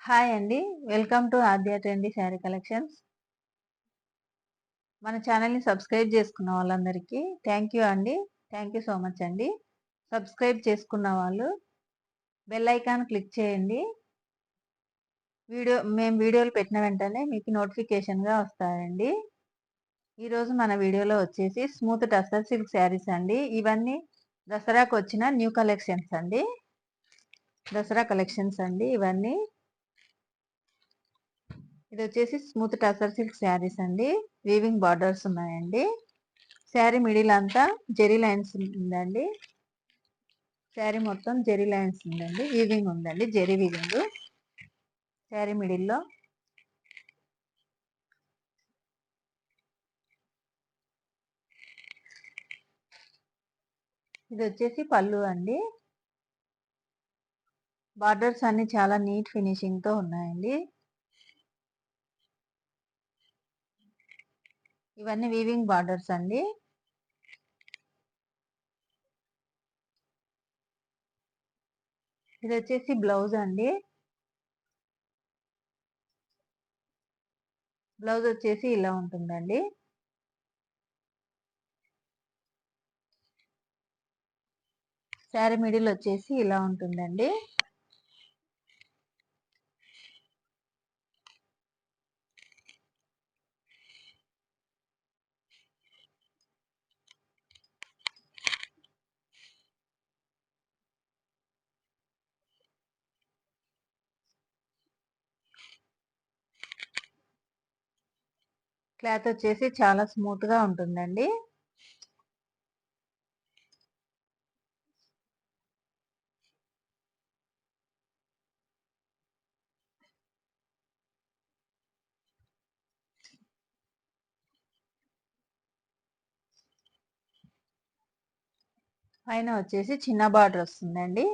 Hi అండి. Welcome to Aadya trendy sari collections. మన ఛానల్‌ని సబ్స్క్రైబ్ చేసుకున్న వాళ్ళందరికీ థ్యాంక్ యూ అండి. థ్యాంక్ యూ సో మచ్ అండి. సబ్స్క్రైబ్ చేసుకున్న వాళ్ళు బెల్ ఐకాన్ క్లిక్ చేయండి. మేము వీడియోలు పెట్టిన వెంటనే మీకు నోటిఫికేషన్‌గా వస్తాయండి. ఈరోజు మన వీడియోలో వచ్చేసి స్మూత్ టస్సర్ సిల్క్ శారీస్ అండి. ఇవన్నీ దసరాకు వచ్చిన న్యూ కలెక్షన్స్ అండి. దసరా కలెక్షన్స్ అండి ఇవన్నీ. ఇది వచ్చేసి స్మూత్ టసర్ సిల్క్ శారీస్ అండి. వీవింగ్ బార్డర్స్ ఉన్నాయండి. శారీ మిడిల్ అంతా జెరీ లైన్స్ ఉందండి. శారీ మొత్తం జెరీ లైన్స్ ఉందండి. వీవింగ్ ఉందండి, జెరీ వీవింగ్ శారీ మిడిల్లో. ఇది వచ్చేసి పళ్ళు అండి. బార్డర్స్ అన్ని చాలా నీట్ ఫినిషింగ్ తో ఉన్నాయండి. ఇవన్నీ వీవింగ్ బార్డర్స్ అండి. ఇది వచ్చేసి బ్లౌజ్ అండి. బ్లౌజ్ వచ్చేసి ఇలా ఉంటుందండి. శారీ మిడిల్ వచ్చేసి ఇలా ఉంటుందండి. క్లాత్ వచ్చేసి చాలా స్మూత్ గా ఉంటుందండి. పైన వచ్చేసి చిన్న బార్డర్ వస్తుందండి.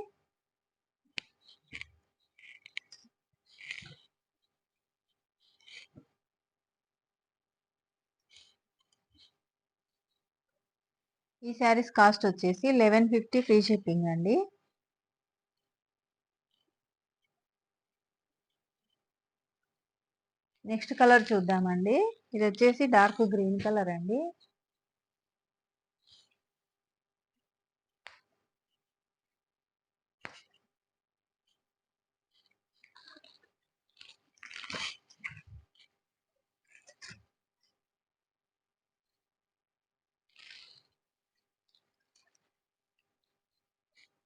ఈ శారీస్ కాస్ట్ వచ్చేసి 1150 ఫ్రీ షిప్పింగ్ అండి. నెక్స్ట్ కలర్ చూద్దామండి. ఇది వచ్చేసి డార్క్ గ్రీన్ కలర్ అండి.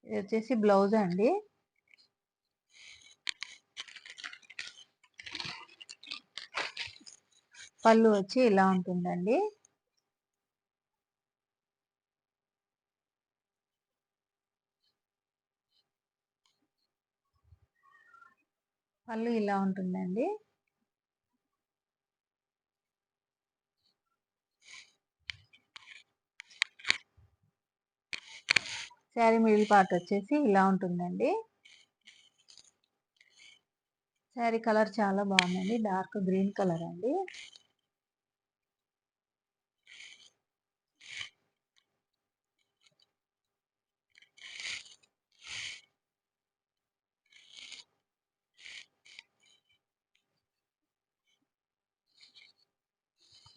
ఇది వచ్చేసి బ్లౌజ్ అండి. పళ్ళు వచ్చి ఇలా ఉంటుందండి. పళ్ళు ఇలా ఉంటుందండి. శారీ మిడిల్ పార్ట్ వచ్చేసి ఇలా ఉంటుందండి. శారీ కలర్ చాలా బాగుందండి. డార్క్ గ్రీన్ కలర్ అండి.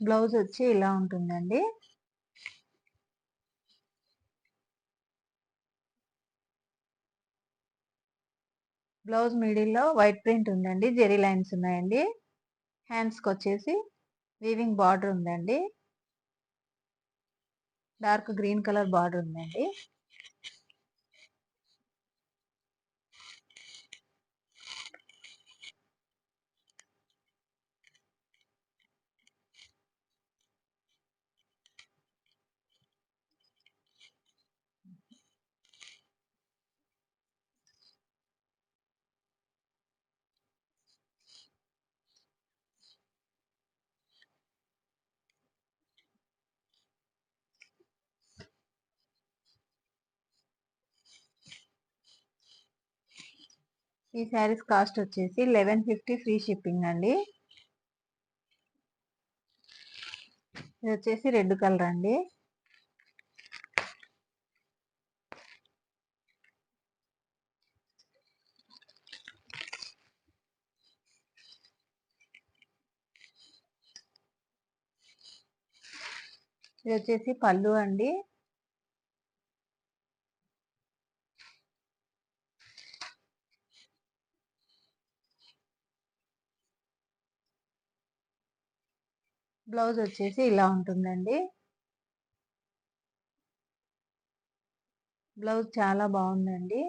బ్లౌజ్ వచ్చి ఇలా ఉంటుందండి. బ్లౌజ్ మిడిల్లో వైట్ ప్రింట్ ఉందండి. జెరీ లైన్స్ ఉన్నాయండి. హ్యాండ్స్కి వచ్చేసి వీవింగ్ బార్డర్ ఉందండి. డార్క్ గ్రీన్ కలర్ బార్డర్ ఉందండి. ఈ శారీస్ కాస్ట్ వచ్చేసి 1150 ఫ్రీ షిప్పింగ్ అండి. ఇది వచ్చేసి రెడ్ కలర్ అండి. ఇది వచ్చేసి పళ్ళు అండి. బ్లౌజ్ వచ్చేసి ఇలా ఉంటుందండి. బ్లౌజ్ చాలా బాగుందండి.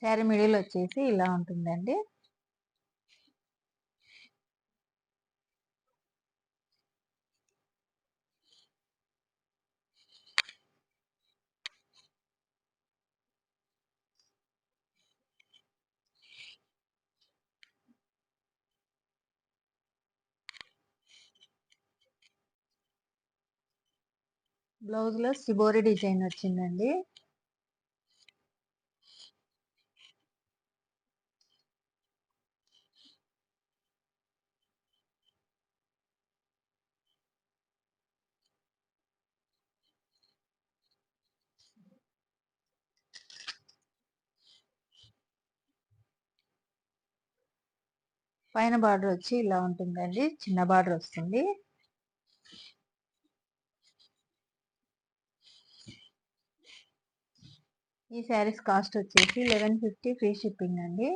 శారీ మిడిల్ వచ్చేసి ఇలా ఉంటుందండి. బ్లౌజ్ లో సిబోరి డిజైన్ వచ్చిందండి. పైన బార్డర్ వచ్చి ఇలా ఉంటుందండి. చిన్న బార్డర్ వస్తుంది. ఈ శారీస్ కాస్ట్ వచ్చేసి 1150 ఫ్రీ షిప్పింగ్ అండి.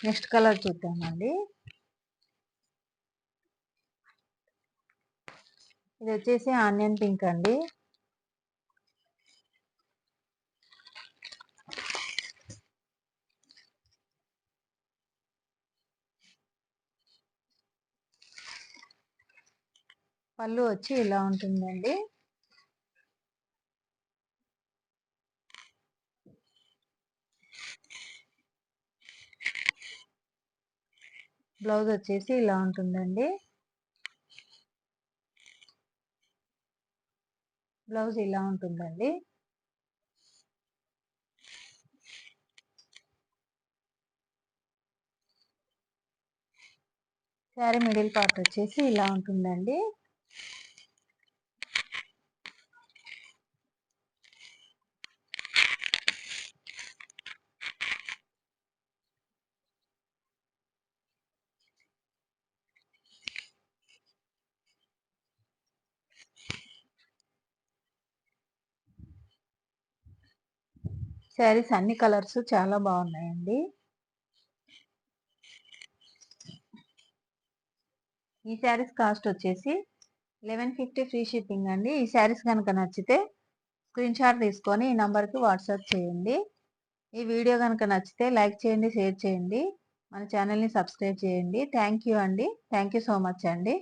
నెక్స్ట్ కలర్ చూద్దామండి. ఇది వచ్చేసి ఆనియన్ పింక్ అండి. పళ్ళు వచ్చి ఇలా ఉంటుందండి. బ్లౌజ్ వచ్చేసి ఇలా ఉంటుందండి. బ్లౌజ్ ఇలా ఉంటుందండి. శారీ మిడిల్ పార్ట్ వచ్చేసి ఇలా ఉంటుందండి. శారీస్ అన్ని కలర్స్ చాలా బాగున్నాయండి. ఈ శారీస్ కాస్ట్ వచ్చేసి 1150 ఫ్రీ షిప్పింగ్ అండి. ఈ శారీస్ కనుక నచ్చితే స్క్రీన్ షాట్ తీసుకొని ఈ నంబర్కి వాట్సాప్ చేయండి. ఈ వీడియో కనుక నచ్చితే లైక్ చేయండి, షేర్ చేయండి, మన ఛానల్ని సబ్స్క్రైబ్ చేయండి. థ్యాంక్ యూ అండి. థ్యాంక్ యూ సో మచ్ అండి.